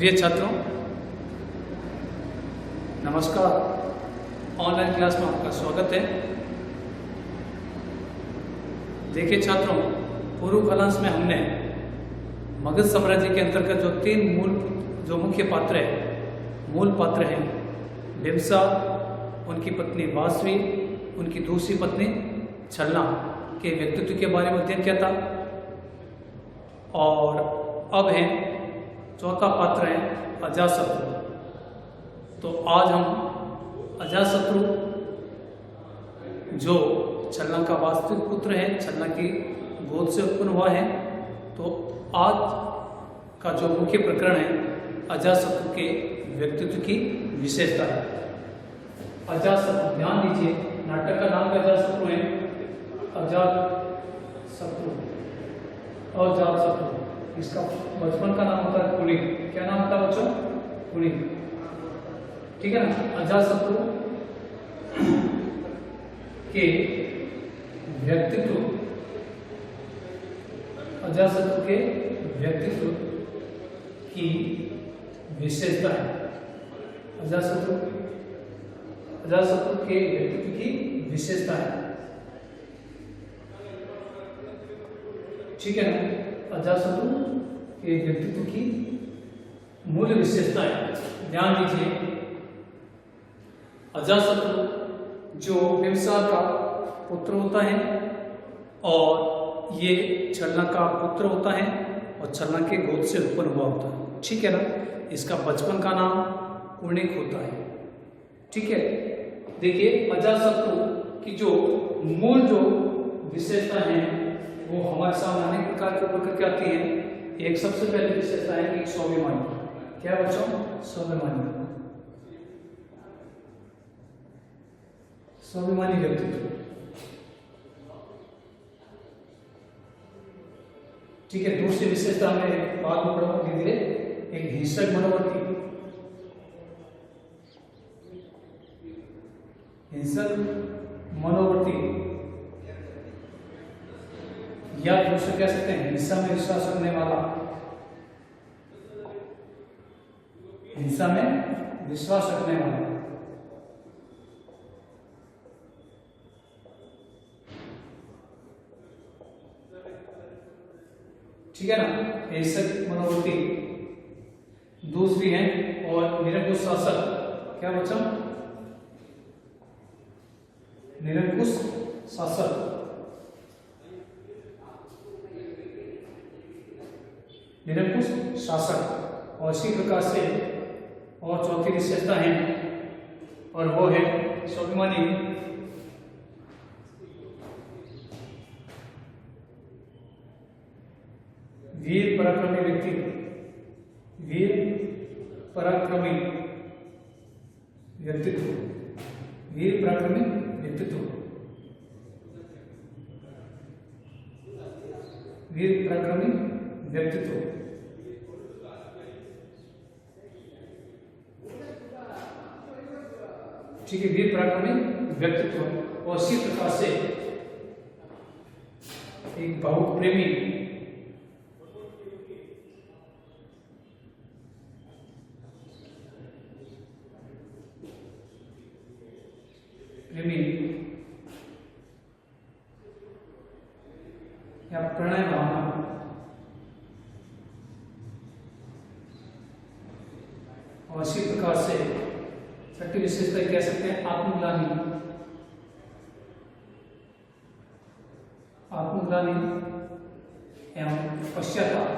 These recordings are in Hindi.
प्रिय छात्रों, नमस्कार। ऑनलाइन क्लास में आपका स्वागत है। देखिए छात्रों, पूर्व कलांश में हमने मगध साम्राज्य के अंतर्गत जो मुख्य पात्र हैं बिम्बिसार, उनकी पत्नी वासवी, उनकी दूसरी पत्नी छलना के व्यक्तित्व के बारे में अध्ययन किया था। और अब है चौथा पात्र है अजातशत्रु। तो आज हम अजातशत्रु जो छलना का वास्तविक पुत्र है, छलना की गोद से उत्पन्न हुआ है, तो आज का जो मुख्य प्रकरण है अजातशत्रु के व्यक्तित्व की विशेषता है। अजातशत्रु, ध्यान दीजिए, नाटक का नाम अजातशत्रु है। अजातशत्रु, इसका बचपन का नाम होता है कुलिक। क्या नाम होता है बच्चों? कुलिक, ठीक है ना। अजातशत्रु के व्यक्तित्व की विशेषता है। अजातशत्रु के व्यक्तित्व की विशेषता है, ठीक है ना। अजातशत्रु के व्यक्तित्व की मूल विशेषता है, ध्यान दीजिए। अजातशत्रु जो बिम्बिसार का पुत्र होता है और ये छलना का पुत्र होता है और छलना के गोद से उत्पन्न हुआ होता है, ठीक है ना। इसका बचपन का नाम कुणिक होता है, ठीक है। देखिए, अजातशत्रु की जो मूल विशेषता है वो हमारे सामने अनेक प्रकार के ऊपर करके आती है। एक सबसे पहली विशेषता है कि स्वाभिमानी। क्या बच्चों? स्वाभिमानी व्यक्तित्व, ठीक है। दूसरी विशेषता में बाद में पढ़ूंगा धीरे धीरे। एक हिंसक मनोवर्ती या दूसरे कह सकते हैं हिंसा में विश्वास रखने वाला, हिंसा में विश्वास रखने वाला, ठीक है ना। हिंसक मनोवृत्ति दूसरी है। और निरंकुश शासक। क्या बच्चा? निरंकुश शासक, निरंकुश शासक। और इसी प्रकार से और चौथी विशेषता है और वो है स्वाभिमानी वीर पराक्रमी व्यक्ति, वीर पराक्रमी व्यक्तित्व, वीर पराक्रमी व्यक्तित्व, वीर पराक्रमी व्यक्तित्व, ठीक है। वीर पराक्रमी व्यक्तित्व। और इसी प्रकार से एक भावुक प्रेमी, या प्रणय भावना, और इसी प्रकार से छठी विशेषता कह सकते हैं आत्मग्लानि, आत्मग्लानि एवं पश्चाताप,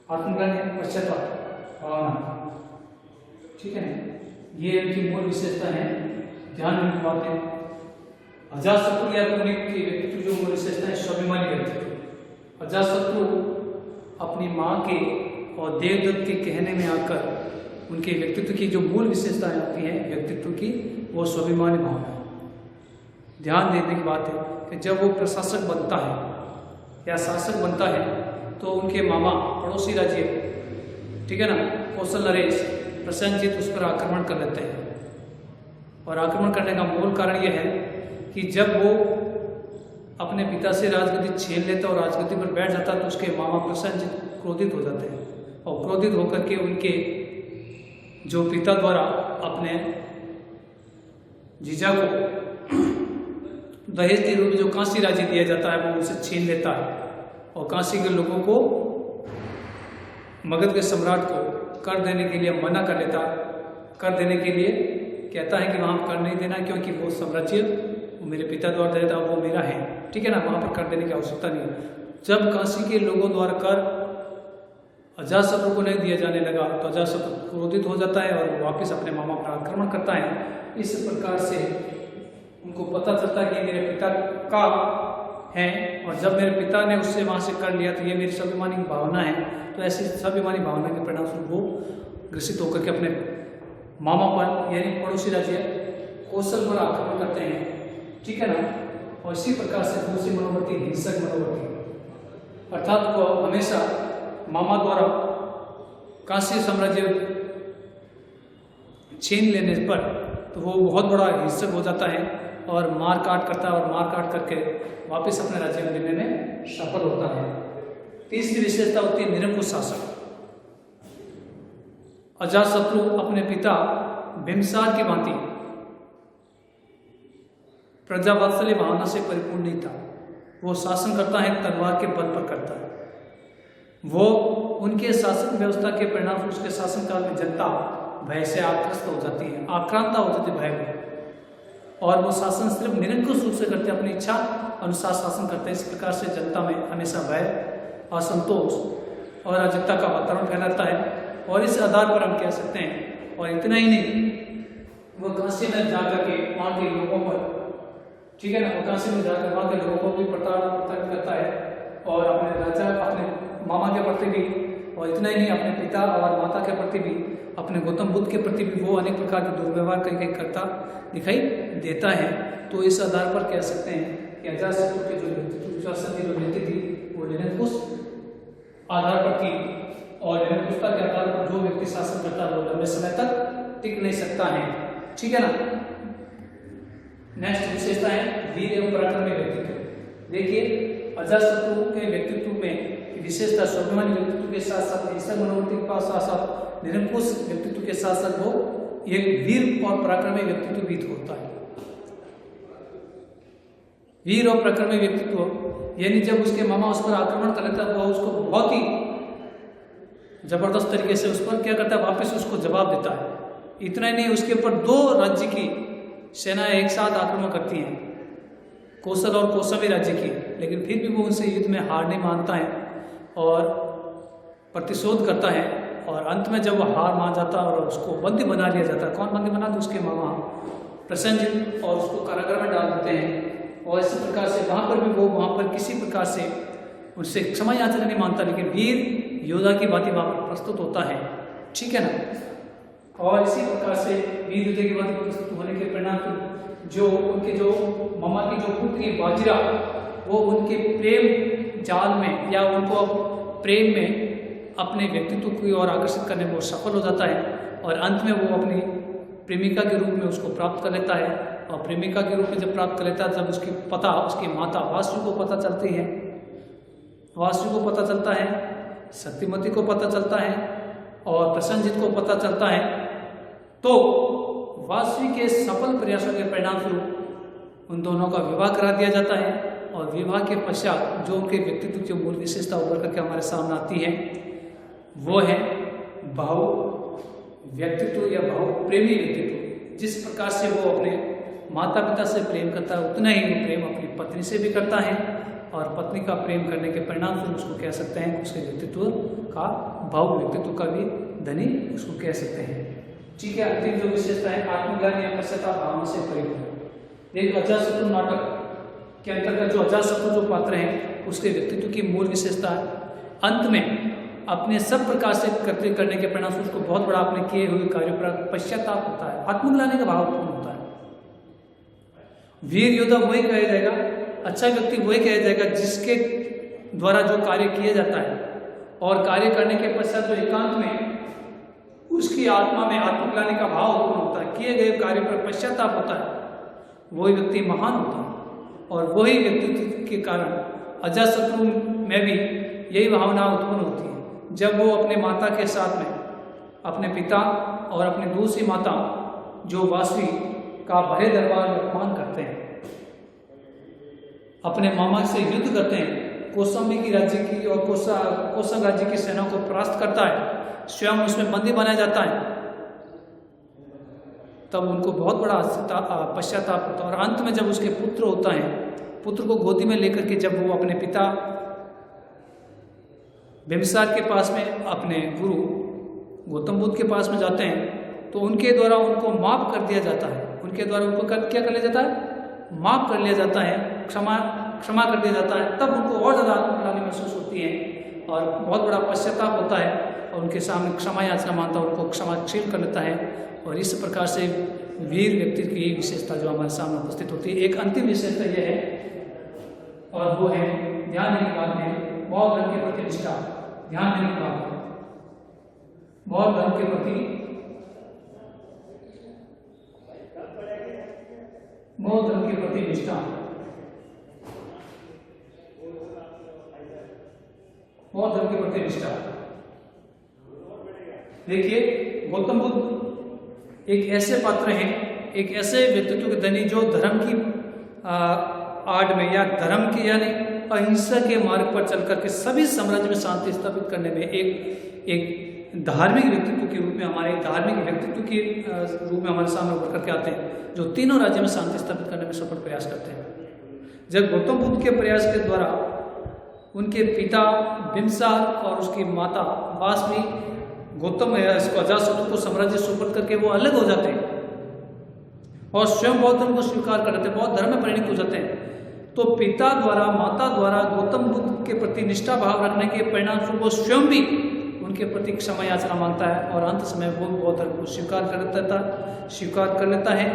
आत्मग्लानि पश्चाताप भावना, ठीक है ना। ये इनकी मूल विशेषता है, ध्यान रखने की बात है। अजातशत्रु या कुणिक के व्यक्तित्व जो मूल विशेषता है स्वाभिमानी व्यक्तित्व। अजातशत्रु अपनी माँ के और देवदत्त के कहने में आकर उनके व्यक्तित्व की जो मूल विशेषताएं आती हैं व्यक्तित्व की, वो स्वाभिमानी भावना है। ध्यान देने की बात है कि जब वो प्रशासक बनता है या शासक बनता है तो उनके मामा पड़ोसी राज्य ठीक है ना, कौशल नरेश प्रसेनजीत उस पर आक्रमण कर लेते हैं। और आक्रमण करने का मूल कारण यह है कि जब वो अपने पिता से राजगद्दी छीन लेता और राजगद्दी पर बैठ जाता तो उसके मामा प्रसेनजीत क्रोधित हो जाते हैं और क्रोधित होकर के उनके जो पिता द्वारा अपने जीजा को दहेज के रूप में जो कांसी राज्य दिया जाता है वो उनसे छीन लेता है और कांसी के लोगों को मगध के सम्राट को कर देने के लिए मना कर देने के लिए कहता है कि वहाँ कर नहीं देना, क्योंकि वो साम्राज्य मेरे पिता द्वारा दिया था वो मेरा है, ठीक है ना, वहाँ पर कर देने की आवश्यकता नहीं है। जब काशी के लोगों द्वारा कर अजातशत्रु को नहीं दिया जाने लगा तो अजातशत्रु क्रोधित हो जाता है और वो वापस अपने मामा पर आक्रमण करता है। इस प्रकार से उनको पता चलता है कि मेरे पिता का है, और जब मेरे पिता ने उससे वहाँ से कर लिया तो ये मेरी स्वाभिमानी भावना है। तो ऐसी स्वाभिमानी भावना के परिणामस्वरूप वो ग्रसित होकर के अपने मामा पर यानी पड़ोसी राज्य कौशल पर आक्रमण करते हैं, ठीक है ना। और इसी प्रकार से दूसरी मनोवृत्ति हिंसक मनोवृत्ति, अर्थात वो हमेशा मामा द्वारा काशी साम्राज्य छीन लेने पर तो वो बहुत बड़ा हिंसक हो जाता है और मार काट करता है और मार काट करके वापस अपने राज्य में लेने में सफल होता है। तीसरी विशेषता होती है निरंकुश शासन। अजातशत्रु अपने पिता बिंबिसार की भांति प्रजावात्सल्य भावना से परिपूर्ण नहीं था। वो शासन करता है तलवार के बल पर करता है। वो उनके शासन व्यवस्था के परिणाम उसके शासनकाल में जनता भय से आक्रस्त हो जाती है, आक्रांता हो जाती है भय में, और वो शासन सिर्फ निरंकुश रूप से करते हैं, अपनी इच्छा अनुसार शासन करते हैं। इस प्रकार से जनता में हमेशा भय, असंतोष और अराजकता का वातावरण फैला रहता है। और इस आधार पर हम कह सकते हैं, और इतना ही नहीं, वो काशी में जाकर के वहाँ के लोगों पर, ठीक है ना, वो काशी में जाकर वहाँ के लोगों को भी प्रताड़ित करता है और अपने राजा अपने मामा के प्रति भी, और इतना ही नहीं अपने पिता और माता के प्रति भी, अपने गौतम बुद्ध के प्रति भी वो अनेक प्रकार के दुर्व्यवहार कहीं करता दिखाई देता है। तो इस आधार पर कह सकते हैं कि अजातशत्रु की जो नीति थी वो निरंकुश आधार पर थी, और निरंकुशता के आधार पर जो व्यक्ति शासन करता है वो लंबे समय तक टिक नहीं सकता है, ठीक है ना। नेक्स्ट विशेषता है वीर एवं पराक्रमी व्यक्तित्व। देखिए अजातशत्रु के व्यक्तित्व में विशेषता स्वाभिमानी व्यक्तित्व के साथ साथ हिंसक मनोवृत्ति के साथ साथ निरंकुश व्यक्तित्व के साथ साथ वो एक वीर और पराक्रमी व्यक्तित्व भी होता है। वीर और पराक्रमी व्यक्तित्व यानी जब उसके मामा उस पर आक्रमण कर लेता है वो उसको बहुत ही जबरदस्त तरीके से उस पर क्या करता है, वापस उसको जवाब देता है। इतना ही नहीं, उसके ऊपर 2 राज्य की सेनाएं एक साथ आक्रमण करती हैं, कौशल और कौशाम्बी राज्य की, लेकिन फिर भी वो उनसे युद्ध में हार नहीं मानता है और प्रतिशोध करता है। और अंत में जब वो हार मान जाता है और उसको बंदी बना लिया जाता है, कौन बंदी बना तो उसके मामा प्रसेनजीत, और उसको कारागार में डाल देते हैं। और इसी प्रकार से वहाँ पर भी वो वहाँ पर किसी प्रकार से उनसे क्षमा याचना नहीं मानता, लेकिन वीर योद्धा की बातें वहाँ पर प्रस्तुत होता है, ठीक है ना। और इसी प्रकार से वीर योद्धा की बातें प्रस्तुत होने के परिणाम जो उनके जो मामा की जो पुत्री बाजीरा, वो उनके प्रेम जाल में या उनको प्रेम में अपने व्यक्तित्व की ओर आकर्षित करने में वो सफल हो जाता है, और अंत में वो अपनी प्रेमिका के रूप में उसको प्राप्त कर लेता है। और प्रेमिका के रूप में जब प्राप्त कर लेता है तब उसकी माता वासु को पता चलती है, वासु को पता चलता है, शक्तिमती को पता चलता है और प्रसेनजीत को पता चलता है। तो वासु के सफल प्रयासों के परिणाम स्वरूप उन दोनों का विवाह करा दिया जाता है। और विवाह के पश्चात जो उनके व्यक्तित्व की मूल विशेषता उभर करके हमारे सामने आती है वो है भाव व्यक्तित्व या भाव प्रेमी व्यक्तित्व। जिस प्रकार से वो अपने माता पिता से प्रेम करता है उतना ही वो प्रेम अपनी पत्नी से भी करता है, और पत्नी का प्रेम करने के परिणाम स्वरूप उसको कह सकते हैं उसके व्यक्तित्व का भाव व्यक्तित्व का भी धनी उसको कह सकते हैं, ठीक है। अंतिम जो विशेषता है आत्मज्ञान या पश्चाताप भावना से परिपूर्ण। एक अजातशत्रु नाटक के अंतर्गत जो अजातशत्रु जो पात्र हैं उसके व्यक्तित्व की मूल विशेषता अंत में अपने सब प्रकार से कर्तव्य करने के परिणाम उसको बहुत बड़ा अपने किए हुए कार्यों पर पश्चाताप होता है, आत्मग्लानि का भाव उत्पन्न होता है। वीर योद्धा वही कहा जाएगा, अच्छा व्यक्ति वही कहा जाएगा जिसके द्वारा जो कार्य किया जाता है और कार्य करने के पश्चात जो एकांत में उसकी आत्मा में आत्मग्लानि का भाव उत्पन्न होता है, किए गए कार्य पर पश्चाताप होता है, वही व्यक्ति महान होता है। और वही व्यक्तित्व के कारण अजातशत्रु में भी यही भावना उत्पन्न होती है जब वो अपने माता के साथ में अपने पिता और अपनी दूसरी माता जो वासवी का भरे दरबार में अपमान करते हैं, अपने मामा से युद्ध करते हैं, कौशाम्बी की राज्य की और कौशल राज्य की सेना को परास्त करता है, स्वयं उसमें बंदी बनाया जाता है, तब उनको बहुत बड़ा पश्चाताप होता है। और अंत में जब उसके पुत्र होता है, पुत्र को गोदी में लेकर के जब वो अपने पिता बिम्बिसार के पास में अपने गुरु गौतम बुद्ध के पास में जाते हैं, तो उनके द्वारा उनको माफ कर दिया जाता है। उनके द्वारा उनको क्या कर लिया जाता है? माफ कर लिया जाता है, क्षमा कर दिया जाता है। तब उनको और ज़्यादा आत्मग्लानि महसूस होती है और बहुत बड़ा पश्चाताप होता है और उनके सामने क्षमा याचना मानता है, उनको क्षमाशील कर लेता है। और इस प्रकार से वीर व्यक्ति की विशेषता जो हमारे सामने उपस्थित होती है। एक अंतिम विशेषता यह है और वो है ध्यान देने की बात है बौद्ध धर्म के प्रति निष्ठा। ध्यान देने की बात है बौद्ध धर्म के प्रति निष्ठा। बौद्ध धर्म के प्रति निष्ठा। देखिए, गौतम बुद्ध एक ऐसे पात्र हैं, एक ऐसे व्यक्तित्व के धनी जो धर्म की आड़ में या धर्म की यानी अहिंसा के मार्ग पर चलकर के सभी साम्राज्य में शांति स्थापित करने में एक धार्मिक व्यक्तित्व के रूप में हमारे सामने उभर करके आते हैं, जो तीनों राज्यों में शांति स्थापित करने में सफल प्रयास करते हैं। जब गौतम बुद्ध के प्रयास के द्वारा उनके पिता बिम्बिसार और उसकी माता वासवी गौतम अजातशत्रु को साम्राज्य सुपुर्द करके वो अलग हो जाते हैं और स्वयं बौद्ध धर्म को स्वीकार कर लेते हैं, बौद्ध धर्म में परिणत हो जाते हैं। तो पिता द्वारा माता द्वारा गौतम बुद्ध के प्रति निष्ठा भाव रखने के परिणाम स्वरूप वो स्वयं भी उनके प्रति क्षमा याचना मांगता है और अंत समय वो बौद्ध धर्म को स्वीकार कर लेता है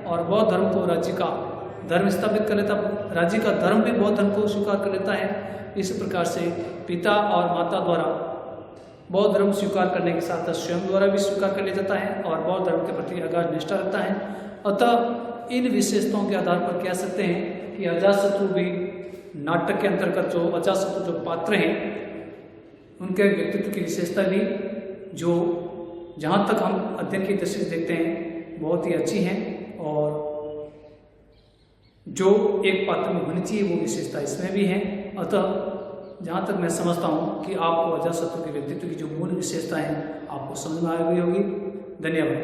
और बौद्ध धर्म को राज्य का धर्म स्थापित कर लेता है। राज्य का धर्म भी बौद्ध धर्म को स्वीकार कर लेता है। इस प्रकार से पिता और माता द्वारा बौद्ध धर्म स्वीकार करने के साथ स्वयं द्वारा भी स्वीकार कर लिया जाता है और बौद्ध धर्म के प्रति अगाध निष्ठा रखता है। अतः इन विशेषताओं के आधार पर कह सकते हैं कि अजातशत्रु भी नाटक के अंतर्गत जो अजातशत्रु जो पात्र हैं उनके व्यक्तित्व की विशेषता भी जो जहाँ तक हम अध्ययन की दृष्टि से देखते हैं बहुत ही अच्छी हैं और जो एक पात्र में होनी चाहिए वो विशेषता इसमें भी है। अतः जहाँ तक मैं समझता हूँ कि आपको अजातशत्रु के व्यक्तित्व की जो मूल विशेषता है आपको समझ में आ गई होगी। धन्यवाद।